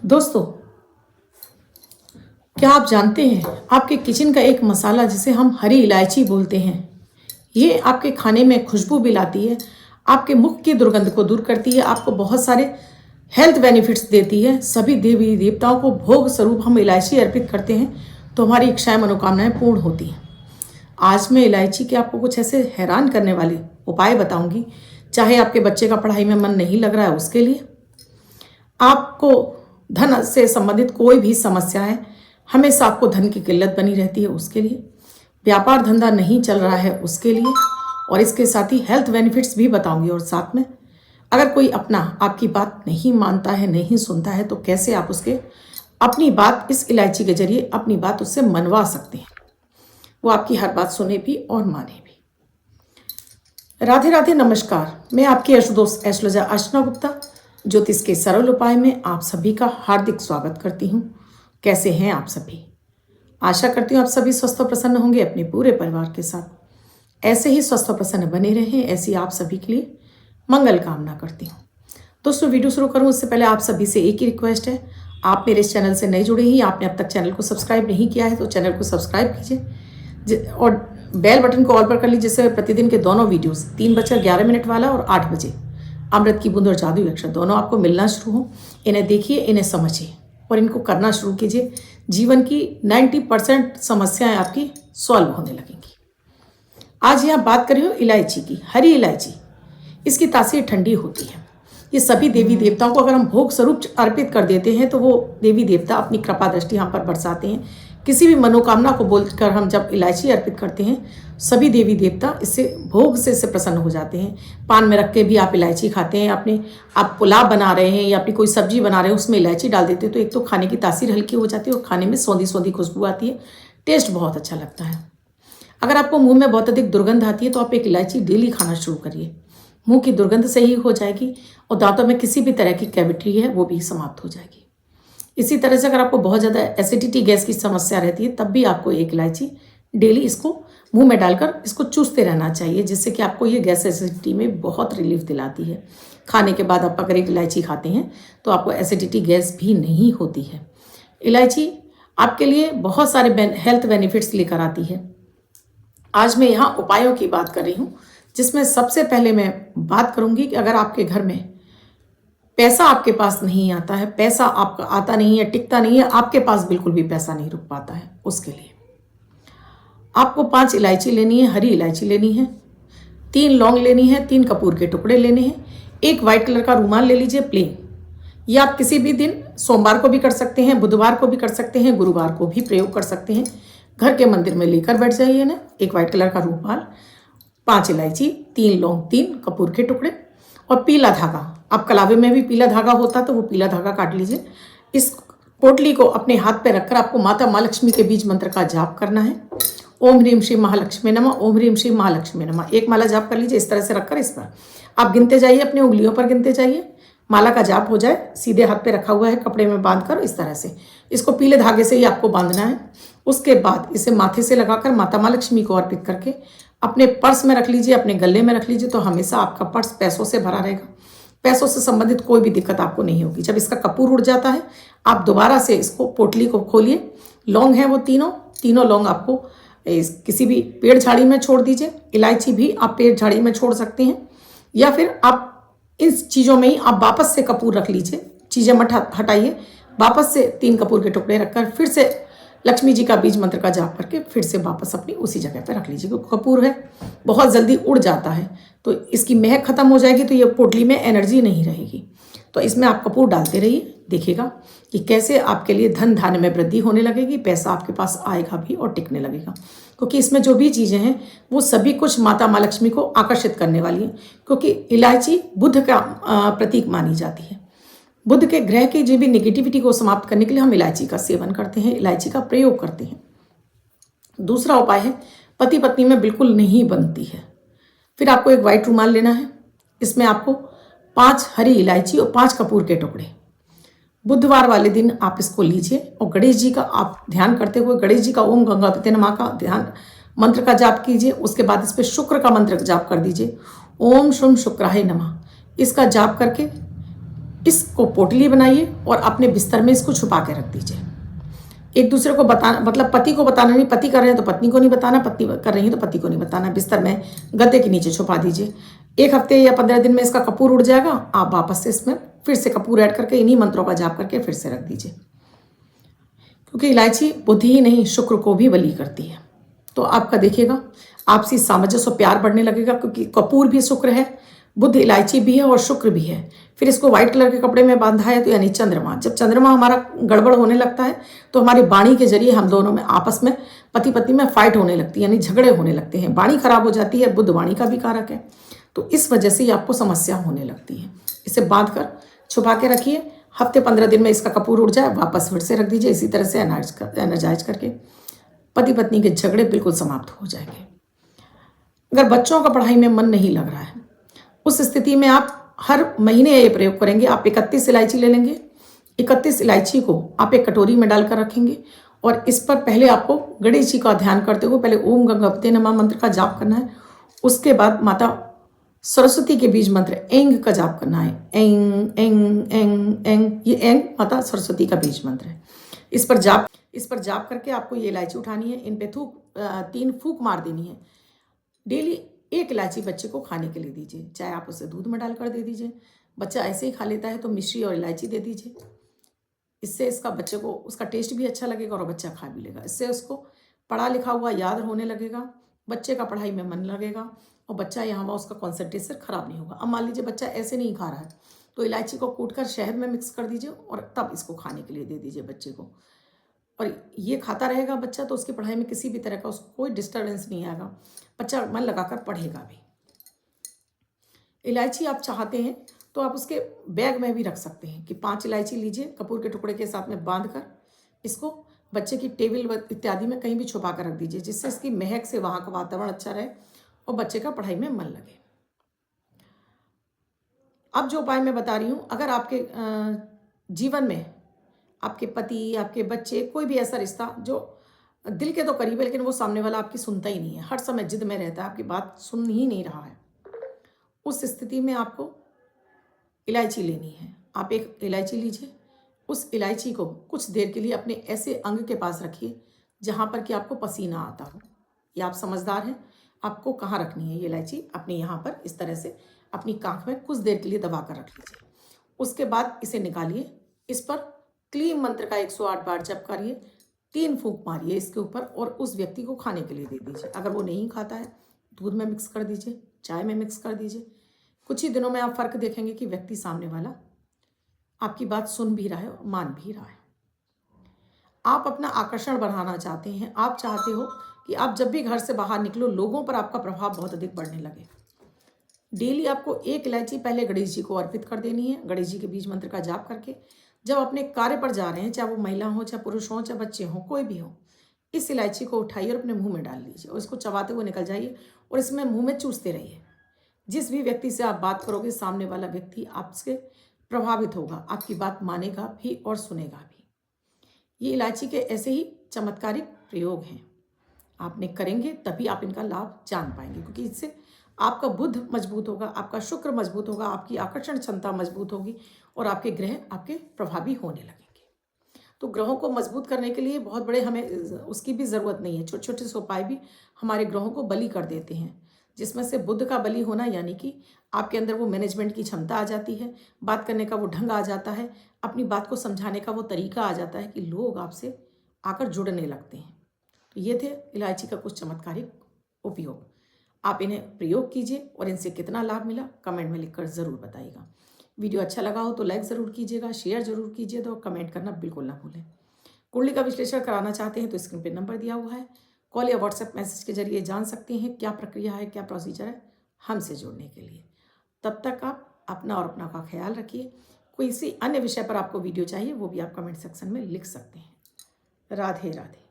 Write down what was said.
दोस्तों, क्या आप जानते हैं आपके किचन का एक मसाला जिसे हम हरी इलायची बोलते हैं, ये आपके खाने में खुशबू भी लाती है, आपके मुख की दुर्गंध को दूर करती है, आपको बहुत सारे हेल्थ बेनिफिट्स देती है। सभी देवी देवताओं को भोग स्वरूप हम इलायची अर्पित करते हैं तो हमारी इच्छाएं मनोकामनाएं पूर्ण होती हैं। आज मैं इलायची के आपको कुछ ऐसे हैरान करने वाले उपाय बताऊंगी, चाहे आपके बच्चे का पढ़ाई में मन नहीं लग रहा है उसके लिए, आपको धन से संबंधित कोई भी समस्या है, हमेशा आपको धन की किल्लत बनी रहती है उसके लिए, व्यापार धंधा नहीं चल रहा है उसके लिए, और इसके साथ ही हेल्थ बेनिफिट्स भी बताऊंगी। और साथ में अगर कोई अपना आपकी बात नहीं मानता है, नहीं सुनता है, तो कैसे आप उसके अपनी बात इस इलायची के जरिए अपनी बात उससे मनवा सकते हैं, वो आपकी हर बात सुने भी और माने भी। राधे राधे, नमस्कार। मैं आपकी दोस्त एस्ट्रोलॉजर अर्चना गुप्ता ज्योतिष के सरल उपाय में आप सभी का हार्दिक स्वागत करती हूँ। कैसे हैं आप सभी? आशा करती हूँ आप सभी स्वस्थ और प्रसन्न होंगे अपने पूरे परिवार के साथ। ऐसे ही स्वस्थ और प्रसन्न बने रहें, ऐसी आप सभी के लिए मंगल कामना करती हूँ। दोस्तों, वीडियो शुरू करूँ उससे पहले आप सभी से एक ही रिक्वेस्ट है, आप मेरे इस चैनल से नए जुड़े ही, आपने अब तक चैनल को सब्सक्राइब नहीं किया है तो चैनल को सब्सक्राइब कीजिए और बेल बटन को ऑल पर कर लीजिए, जिससे प्रतिदिन के दोनों वीडियोस 3:11 वाला और 8 बजे अमृत की बूंद और जादू अक्षर दोनों आपको मिलना शुरू हो। इन्हें देखिए, इन्हें समझिए और इनको करना शुरू कीजिए। जीवन की 90% समस्याएं आपकी सॉल्व होने लगेंगी। आज यहाँ बात कर रही हूँ इलायची की, हरी इलायची। इसकी तासीर ठंडी होती है। ये सभी देवी देवताओं को अगर हम भोग स्वरूप अर्पित कर देते हैं तो वो देवी देवता अपनी कृपा दृष्टि यहाँ पर बरसाते हैं। किसी भी मनोकामना को बोलकर हम जब इलायची अर्पित करते हैं, सभी देवी देवता इससे भोग से प्रसन्न हो जाते हैं। पान में रख के भी आप इलायची खाते हैं, आप पुलाव बना रहे हैं या अपनी कोई सब्जी बना रहे हैं उसमें इलायची डाल देते हैं तो एक तो खाने की तासीर हल्की हो जाती है और खाने में सौंधी सौंधी खुशबू आती है, टेस्ट बहुत अच्छा लगता है। अगर आपको मुंह में बहुत अधिक दुर्गंध आती है तो आप एक इलायची डेली खाना शुरू करिए, मुंह की दुर्गंध सही हो जाएगी और दांतों में किसी भी तरह की कैविटी है वो भी समाप्त हो जाएगी। इसी तरह से अगर आपको बहुत ज़्यादा एसिडिटी गैस की समस्या रहती है तब भी आपको एक इलायची डेली इसको मुंह में डालकर इसको चूसते रहना चाहिए, जिससे कि आपको ये गैस एसिडिटी में बहुत रिलीफ दिलाती है। खाने के बाद आप अगर एक इलायची खाते हैं तो आपको एसिडिटी गैस भी नहीं होती है। इलायची आपके लिए बहुत सारे हेल्थ बेनिफिट्स लेकर आती है। आज मैं यहाँ उपायों की बात कर रही हूँ, जिसमें सबसे पहले मैं बात करूँगी कि अगर आपके घर में पैसा आपके पास नहीं आता है, पैसा आपका आता नहीं है, टिकता नहीं है, आपके पास बिल्कुल भी पैसा नहीं रुक पाता है, उसके लिए आपको 5 इलायची लेनी है, हरी इलायची लेनी है, 3 लौंग लेनी है, 3 कपूर के टुकड़े लेने हैं, एक वाइट कलर का रूमाल ले लीजिए प्लेन। ये आप किसी भी दिन, सोमवार को भी कर सकते हैं, बुधवार को भी कर सकते हैं, गुरुवार को भी प्रयोग कर सकते हैं। घर के मंदिर में लेकर बैठ जाइए ना, एक वाइट कलर का रूमाल, 5 इलायची, 3 लौंग, 3 कपूर के टुकड़े और पीला धागा। आप कलावे में भी पीला धागा होता तो वो पीला धागा काट लीजिए। इस पोटली को अपने हाथ पे रखकर आपको माता महालक्ष्मी के बीज मंत्र का जाप करना है। ओम ह्रीम श्री महालक्ष्मी नमः, ओम ह्रीम श्री महालक्ष्मी नमः। एक माला जाप कर लीजिए इस तरह से रखकर, इस पर आप गिनते जाइए, अपनी उंगलियों पर गिनते जाइए। माला का जाप हो जाए, सीधे हाथ पे रखा हुआ है, कपड़े में बांधकर इस तरह से इसको पीले धागे से ही आपको बांधना है। उसके बाद इसे माथे से लगाकर माता महालक्ष्मी को अर्पित करके अपने पर्स में रख लीजिए, अपने गले में रख लीजिए, तो हमेशा आपका पर्स पैसों से भरा रहेगा। पैसों से संबंधित कोई भी दिक्कत आपको नहीं होगी। जब इसका कपूर उड़ जाता है, आप दोबारा से इसको पोटली को खोलिए। लौंग है वो तीनों लौंग आपको किसी भी पेड़ झाड़ी में छोड़ दीजिए। इलायची भी आप पेड़ झाड़ी में छोड़ सकते हैं, या फिर आप इन चीज़ों में ही आप वापस से कपूर रख लीजिए। चीज़ें मत हटाइए, वापस से 3 कपूर के टुकड़े रखकर फिर से लक्ष्मी जी का बीज मंत्र का जाप करके फिर से वापस अपनी उसी जगह पर रख लीजिए, क्योंकि कपूर है बहुत जल्दी उड़ जाता है तो इसकी महक खत्म हो जाएगी तो ये पोटली में एनर्जी नहीं रहेगी। तो इसमें आप कपूर डालते रहिए, देखिएगा कि कैसे आपके लिए धन धान्य में वृद्धि होने लगेगी, पैसा आपके पास आएगा भी और टिकने लगेगा। क्योंकि इसमें जो भी चीज़ें हैं वो सभी कुछ माता महालक्ष्मी को आकर्षित करने वाली हैं, क्योंकि इलायची बुध का प्रतीक मानी जाती है। बुध के ग्रह की जो भी नेगेटिविटी को समाप्त करने के लिए हम इलायची का सेवन करते हैं, इलायची का प्रयोग करते हैं। दूसरा उपाय है, पति पत्नी में बिल्कुल नहीं बनती है, फिर आपको एक वाइट रूमाल लेना है। इसमें आपको 5 हरी इलायची और 5 कपूर के टुकड़े, बुधवार वाले दिन आप इसको लीजिए और गणेश जी का आप ध्यान करते हुए गणेश जी का ओम गंगापते नमः का ध्यान मंत्र का जाप कीजिए। उसके बाद इस पर शुक्र का मंत्र जाप कर दीजिए, ओम शुम शुक्राय नमः। इसका जाप करके इसको पोटली बनाइए और अपने बिस्तर में इसको छुपा के रख दीजिए। एक दूसरे को बताना, मतलब पति को बताना नहीं, पति कर रहे हैं तो पत्नी को नहीं बताना, पत्नी कर रही है तो पति को नहीं बताना। बिस्तर में गद्दे के नीचे छुपा दीजिए। 1 हफ्ते या 15 दिन में इसका कपूर उड़ जाएगा। आप वापस से इसमें फिर से कपूर ऐड करके इन्हीं मंत्रों का जाप करके फिर से रख दीजिए, क्योंकि इलायची बुद्धि ही नहीं शुक्र को भी बली करती है। तो आपका देखिएगा आपसी सामंजस्य और प्यार बढ़ने लगेगा, क्योंकि कपूर भी शुक्र है, बुद्ध इलायची भी है और शुक्र भी है। फिर इसको व्हाइट कलर के कपड़े में बांधा है तो यानी चंद्रमा। जब चंद्रमा हमारा गड़बड़ होने लगता है तो हमारी वाणी के जरिए हम दोनों में आपस में पति पत्नी में फाइट होने लगती है, यानी झगड़े होने लगते हैं, वाणी खराब हो जाती है। बुद्ध वाणी का भी कारक है, तो इस वजह से आपको समस्या होने लगती है। इसे बांध कर छुपा के रखिए। हफ्ते 15 दिन में इसका कपूर उड़ जाए वापस फिर से रख दीजिए। इसी तरह से एनर्जाइज करके पति पत्नी के झगड़े बिल्कुल समाप्त हो जाएंगे। अगर बच्चों का पढ़ाई में मन नहीं लग रहा है, उस स्थिति में आप हर महीने ये प्रयोग करेंगे। आप 31 इलायची ले लेंगे। 31 इलायची को आप एक कटोरी में डालकर रखेंगे और इस पर पहले आपको गणेश जी का ध्यान करते हुए पहले ओम गंगपते नमः मंत्र का जाप करना है। उसके बाद माता सरस्वती के बीज मंत्र एंग का जाप करना है। एंग एंग एंग एंग, ये एंग माता सरस्वती का बीज मंत्र है। इस पर जाप करके आपको ये इलायची उठानी है। इन पे 3 फूंक मार देनी है। डेली 1 इलायची बच्चे को खाने के लिए दीजिए, चाहे आप उसे दूध में डालकर दे दीजिए। बच्चा ऐसे ही खा लेता है तो मिश्री और इलायची दे दीजिए। इससे इसका बच्चे को उसका टेस्ट भी अच्छा लगेगा और बच्चा खा भी लेगा। इससे उसको पढ़ा लिखा हुआ याद होने लगेगा, बच्चे का पढ़ाई में मन लगेगा और बच्चा यहाँ वहाँ उसका कॉन्सेंट्रेशन खराब नहीं होगा। अब मान लीजिए बच्चा ऐसे नहीं खा रहा है तो इलायची को कूटकर शहद में मिक्स कर दीजिए और तब इसको खाने के लिए दे दीजिए बच्चे को। और ये खाता रहेगा बच्चा तो उसकी पढ़ाई में किसी भी तरह का उसको कोई डिस्टर्बेंस नहीं आएगा, बच्चा मन लगाकर पढ़ेगा भी। इलायची आप चाहते हैं तो आप उसके बैग में भी रख सकते हैं कि 5 इलायची लीजिए, कपूर के टुकड़े के साथ में बांध कर इसको बच्चे की टेबल इत्यादि में कहीं भी छुपा कर रख दीजिए, जिससे इसकी महक से वहाँ का वातावरण अच्छा रहे और बच्चे का पढ़ाई में मन लगे। अब जो उपाय मैं बता रही हूँ, अगर आपके जीवन में आपके पति, आपके बच्चे, कोई भी ऐसा रिश्ता जो दिल के तो करीब है लेकिन वो सामने वाला आपकी सुनता ही नहीं है, हर समय जिद में रहता है, आपकी बात सुन ही नहीं रहा है, उस स्थिति में आपको इलायची लेनी है। आप एक इलायची लीजिए, उस इलायची को कुछ देर के लिए अपने ऐसे अंग के पास रखिए जहाँ पर कि आपको पसीना आता हो। या आप समझदार हैं, आपको कहाँ रखनी है ये इलायची, अपने यहाँ पर इस तरह से अपनी कांख में कुछ देर के लिए दबा कर रख लीजिए। उसके बाद इसे निकालिए, इस पर क्लीम मंत्र का 108 बार जप करिए, 3 फूंक मारिए इसके ऊपर और उस व्यक्ति को खाने के लिए दे दीजिए। अगर वो नहीं खाता है दूध में मिक्स कर दीजिए, चाय में मिक्स कर दीजिए। कुछ ही दिनों में आप फर्क देखेंगे कि व्यक्ति सामने वाला आपकी बात सुन भी रहा है और मान भी रहा है। आप अपना आकर्षण बढ़ाना चाहते हैं, आप चाहते हो कि आप जब भी घर से बाहर निकलो लोगों पर आपका प्रभाव बहुत अधिक बढ़ने लगे। डेली आपको 1 इलायची पहले गणेश जी को अर्पित कर देनी है, गणेश जी के बीज मंत्र का जाप करके। जब अपने कार्य पर जा रहे हैं, चाहे वो महिला हो, चाहे पुरुष हो, चाहे बच्चे हों, कोई भी हो, इस इलायची को उठाइए और अपने मुंह में डाल लीजिए और इसको चबाते हुए निकल जाइए और इसमें मुंह में चूसते रहिए। जिस भी व्यक्ति से आप बात करोगे सामने वाला व्यक्ति आपसे प्रभावित होगा, आपकी बात मानेगा भी और सुनेगा भी। ये इलायची के ऐसे ही चमत्कारिक प्रयोग हैं, आपने करेंगे तभी आप इनका लाभ जान पाएंगे, क्योंकि इससे आपका बुद्ध मजबूत होगा, आपका शुक्र मजबूत होगा, आपकी आकर्षण क्षमता मजबूत होगी और आपके ग्रह आपके प्रभावी होने लगेंगे। तो ग्रहों को मजबूत करने के लिए बहुत बड़े हमें उसकी भी ज़रूरत नहीं है, छोटे छोटे से उपाय भी हमारे ग्रहों को बली कर देते हैं, जिसमें से बुद्ध का बली होना यानी कि आपके अंदर वो मैनेजमेंट की क्षमता आ जाती है, बात करने का वो ढंग आ जाता है, अपनी बात को समझाने का वो तरीका आ जाता है कि लोग आपसे आकर जुड़ने लगते हैं। तो ये थे इलायची का कुछ चमत्कारिक उपयोग। आप इन्हें प्रयोग कीजिए और इनसे कितना लाभ मिला कमेंट में लिखकर ज़रूर बताइएगा। वीडियो अच्छा लगा हो तो लाइक ज़रूर कीजिएगा, शेयर ज़रूर कीजिएगा और कमेंट करना बिल्कुल ना भूलें। कुंडली का विश्लेषण कराना चाहते हैं तो स्क्रीन पर नंबर दिया हुआ है, कॉल या व्हाट्सएप मैसेज के जरिए जान सकते हैं क्या प्रक्रिया है, क्या प्रोसीजर है हमसे जुड़ने के लिए। तब तक आप अपना और अपना का ख्याल रखिए। कोई इसी अन्य विषय पर आपको वीडियो चाहिए वो भी आप कमेंट सेक्शन में लिख सकते हैं। राधे राधे।